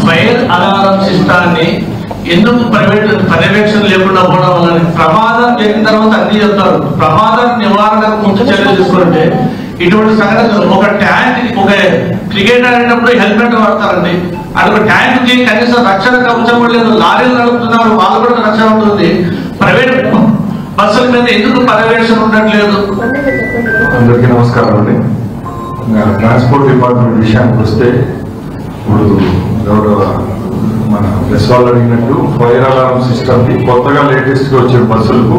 Fire alarm సిస్టాన్ని ఎందుకు private పర్యవేక్షణ లేకుండా పోవడం వల్ల ప్రమాదం జరిగిన తర్వాత అన్ని చెప్తారు. ప్రమాదం నివారణకు ముందు చర్యలు తీసుకుంటే ఇటువంటి సంఘటనలు ఒక ట్యాంక్ ఒక క్రికెట్ ఆడేటప్పుడు హెల్మెట్ వాడతారండి. అటు ట్యాంక్కి కనీసం రక్షణ కవచం కూడా లేదు. లారీలు నడుపుతున్నారు, వాళ్ళు కూడా రక్షణ ఉంటుంది. ప్రైవేట్ బస్సుల మీద ఎందుకు పర్యవేక్షణ ఉండట్లేదు? అందరికీ నమస్కారం అండి. ట్రాన్స్పోర్ట్ డిపార్ట్మెంట్ విషయానికి వస్తే ఇప్పుడు గౌరవ మన ప్రెస్ వాళ్ళు అడిగినట్టు ఫైర్ అలారం సిస్టమ్ ని కొత్తగా లేటెస్ట్ గా వచ్చే బస్సులకు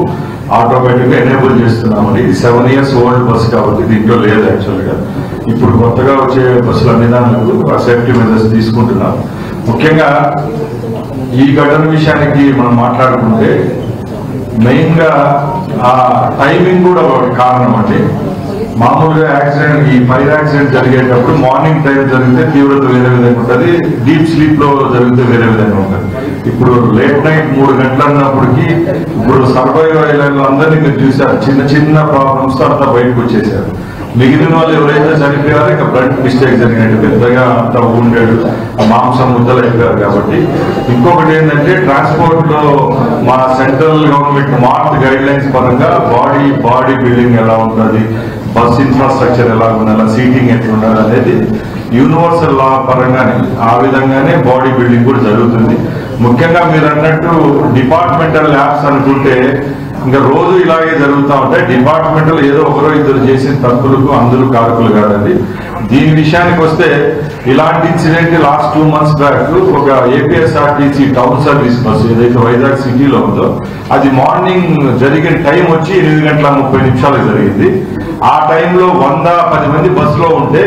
ఆటోమేటిక్ గా ఎనేబుల్ చేస్తున్నామండి. ఇది 7 years ఓల్డ్ బస్ కాబట్టి దీంట్లో లేదు యాక్చువల్ గా. ఇప్పుడు కొత్తగా వచ్చే బస్సుల అన్నిదానికి ఆ సేఫ్టీ మెజర్స్ తీసుకుంటున్నాం. ముఖ్యంగా ఈ ఘటన విషయానికి మనం మాట్లాడుకుంటే మెయిన్ గా ఆ టైమింగ్ కూడా ఒక కారణం అండి. మామూలుగా యాక్సిడెంట్ ఈ ఫైర్ యాక్సిడెంట్ జరిగేటప్పుడు మార్నింగ్ టైం జరిగితే తీవ్రత వేరే విధంగా ఉంటుంది, డీప్ స్లీప్ లో జరిగితే వేరే విధంగా ఉంటుంది. ఇప్పుడు లేట్ నైట్ 3 గంటలు అన్నప్పటికీ ఇప్పుడు సర్వైవ్ అయ్యే అందరినీ మీరు చూసారు, చిన్న చిన్న ప్రాబ్లమ్స్ తో అంతా బయటకు వచ్చేసారు. మిగిలిన వాళ్ళు ఎవరైతే చనిపోయారో ఇక బ్లడ్ మిస్టేక్ జరిగినట్టు పెద్దగా అంతా ఉండేడు మాంసం ముద్దలు అయిపోయారు. కాబట్టి ఇంకొకటి ఏంటంటే ట్రాన్స్పోర్ట్ లో మా central government mark guide lines పరంగా బాడీ బిల్డింగ్ ఎలా ఉంటుంది, బస్ ఇన్ఫ్రాస్ట్రక్చర్ ఎలా ఉండాలి, సీటింగ్ ఎట్లా ఉండాలి అనేది యూనివర్సల్ లా పరంగానే ఆ విధంగానే బాడీ బిల్డింగ్ కూడా జరుగుతుంది. ముఖ్యంగా మీరు అన్నట్టు డిపార్ట్మెంటల్ ల్యాబ్స్ అనుకుంటే ఇంకా రోజు ఇలాగే జరుగుతూ ఉంటాయి. డిపార్ట్మెంటల్ ఏదో ఒకరో ఇద్దరు చేసిన తప్పులకు అందరూ కారకులు కాదండి. దీని విషయానికి వస్తే ఇలాంటి ఇన్సిడెంట్ లాస్ట్ 2 months బ్యాక్ ఒక ఏపీఎస్ఆర్టీసీ టౌన్ సర్వీస్ బస్సు ఏదైతే వైజాగ్ సిటీలో ఉందో అది మార్నింగ్ జరిగిన టైం వచ్చి 8:30 జరిగింది. ఆ టైంలో 110 మంది బస్సులో ఉంటే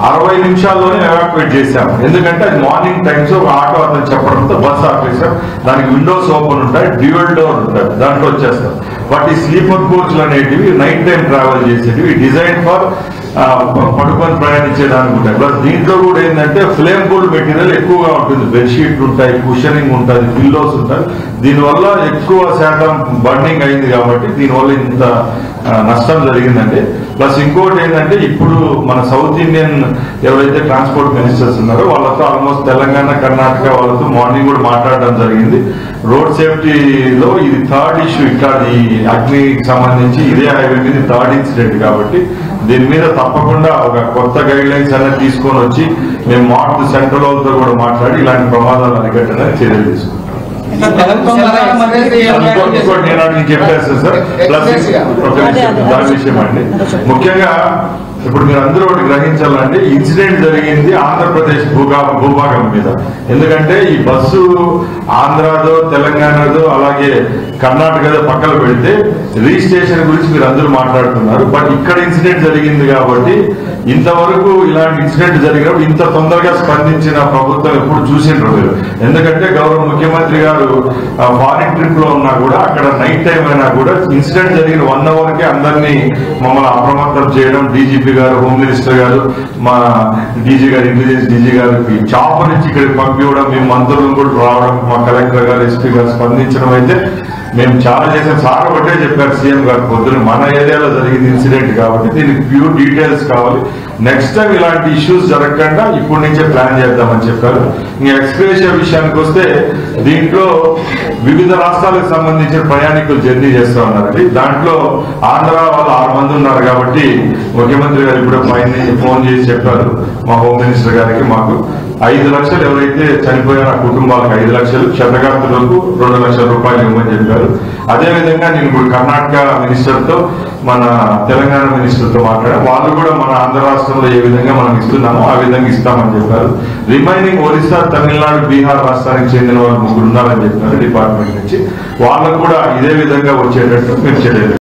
60 నిమిషాల్లోనే ఎవాక్యుయేట్ చేశాం. ఎందుకంటే అది మార్నింగ్ టైమ్స్ ఒక ఆటో అతను చెప్పడంతో బస్సు ఆపేసాం. దానికి విండోస్ ఓపెన్ ఉంటాయి, డ్యూయల్ డోర్ ఉంటాయి, దాంట్లో వచ్చేస్తాం. బట్ ఈ స్లీపర్ కోచ్లు అనేటివి నైట్ టైం ట్రావెల్ చేసేటివి డిజైన్ ఫర్ పడుకొని ప్రయాణించేదానికి ఉంటాయి. ప్లస్ దీంట్లో కూడా ఏంటంటే ఫ్లేమబుల్ మెటీరియల్ ఎక్కువగా ఉంటుంది, బెడ్షీట్లు ఉంటాయి, కుషనింగ్ ఉంటుంది, పిల్లోస్ ఉంటాయి. దీనివల్ల ఎక్కువ శాతం బర్నింగ్ అయింది కాబట్టి దీనివల్ల ఇంత నష్టం జరిగిందండి. ప్లస్ ఇంకోటి ఏంటంటే ఇప్పుడు మన సౌత్ ఇండియన్ ఎవరైతే ట్రాన్స్పోర్ట్ మినిస్టర్స్ ఉన్నారో వాళ్ళతో ఆల్మోస్ట్ తెలంగాణ కర్ణాటక వాళ్ళతో మార్నింగ్ కూడా మాట్లాడడం జరిగింది. రోడ్ సేఫ్టీలో ఇది 3rd ఇష్యూ. ఇక్కడ ఈ అగ్నికి సంబంధించి ఇదే హైవే మీద 3rd ఇన్సిడెంట్ కాబట్టి దీని మీద తప్పకుండా ఒక కొత్త గైడ్ లైన్స్ అనేది తీసుకొని వచ్చి మేము మార్క్ సెంట్రల్ వాళ్ళతో కూడా మాట్లాడి ఇలాంటి ప్రమాదాలు అరికట్టడానికి చర్యలు తీసుకుంటాం. ఇంకోటి నేను చెప్పేస్తాను సార్. ప్లస్ దాని విషయం అండి, ముఖ్యంగా ఇప్పుడు మీరు అందరూ ఒకటి గ్రహించాలంటే ఇన్సిడెంట్ జరిగింది ఆంధ్రప్రదేశ్ భూభాగం మీద. ఎందుకంటే ఈ బస్సు ఆంధ్రాదో తెలంగాణదో అలాగే కర్ణాటకదో పక్కన పెడితే రిజిస్ట్రేషన్ గురించి మీరు అందరూ మాట్లాడుతున్నారు. బట్ ఇక్కడ ఇన్సిడెంట్ జరిగింది కాబట్టి ఇంతవరకు ఇలాంటి ఇన్సిడెంట్ జరిగినప్పుడు ఇంత తొందరగా స్పందించిన ప్రభుత్వం ఎప్పుడు చూసిండ్రు మీరు. ఎందుకంటే గౌరవ ముఖ్యమంత్రి గారు ఫారిన్ ట్రిప్ లో ఉన్నా కూడా అక్కడ నైట్ టైం అయినా కూడా ఇన్సిడెంట్ జరిగిన 1 hourకే అందరినీ మమ్మల్ని అప్రమత్తం చేయడం, డీజీపీ గారు, హోమ్ మినిస్టర్ గారు, మా డీజీ గారు, ఇంటెలిజెన్స్ డీజీ గారికి చాపర్ నుంచి ఇక్కడికి పంపించడం, మేము మంత్రులను కూడా రావడం, మా కలెక్టర్ గారు, ఎస్పీ గారు స్పందించడం అయితే మేము చాలా చేసాం. సార్ ఒకటే చెప్పారు సీఎం గారు పొద్దున, మన ఏరియాలో జరిగింది ఇన్సిడెంట్ కాబట్టి దీనికి ప్యూర్ డీటెయిల్స్ కావాలి, నెక్స్ట్ టైం ఇలాంటి ఇష్యూస్ జరగకుండా ఇప్పటి నుంచే ప్లాన్ చేద్దామని చెప్పారు. ఇంకా ఎక్స్‌గ్రేషియా విషయానికి వస్తే దీంట్లో వివిధ రాష్ట్రాలకు సంబంధించిన ప్రయాణికులు జర్నీ చేస్తూ ఉన్నారండి. దాంట్లో ఆంధ్ర వాళ్ళు 6 మంది ఉన్నారు కాబట్టి ముఖ్యమంత్రి గారు ఇప్పుడు పైన ఫోన్ చేసి చెప్పారు మా హోమ్ మినిస్టర్ గారికి, మాకు 5 లక్షలు ఎవరైతే చనిపోయారో ఆ కుటుంబాలకు 5 లక్షలు, క్షతగాత్రులకు 2 లక్షల రూపాయలు ఇవ్వమని చెప్పారు. అదేవిధంగా నేను ఇప్పుడు కర్ణాటక మినిస్టర్ తో మన తెలంగాణ మినిస్టర్ తో మాట్లాడారు. వాళ్ళు కూడా మన ఆంధ్ర రాష్ట్రంలో ఏ విధంగా మనం ఇస్తున్నామో ఆ విధంగా ఇస్తామని చెప్పారు. రిమైనింగ్ ఒరిస్సా, తమిళనాడు, బీహార్ రాష్ట్రానికి చెందిన వాళ్ళు 3 ఉన్నారని చెప్పారు డిపార్ట్మెంట్ నుంచి. వాళ్ళకు కూడా ఇదే విధంగా వచ్చేటట్టు మేము చర్యలు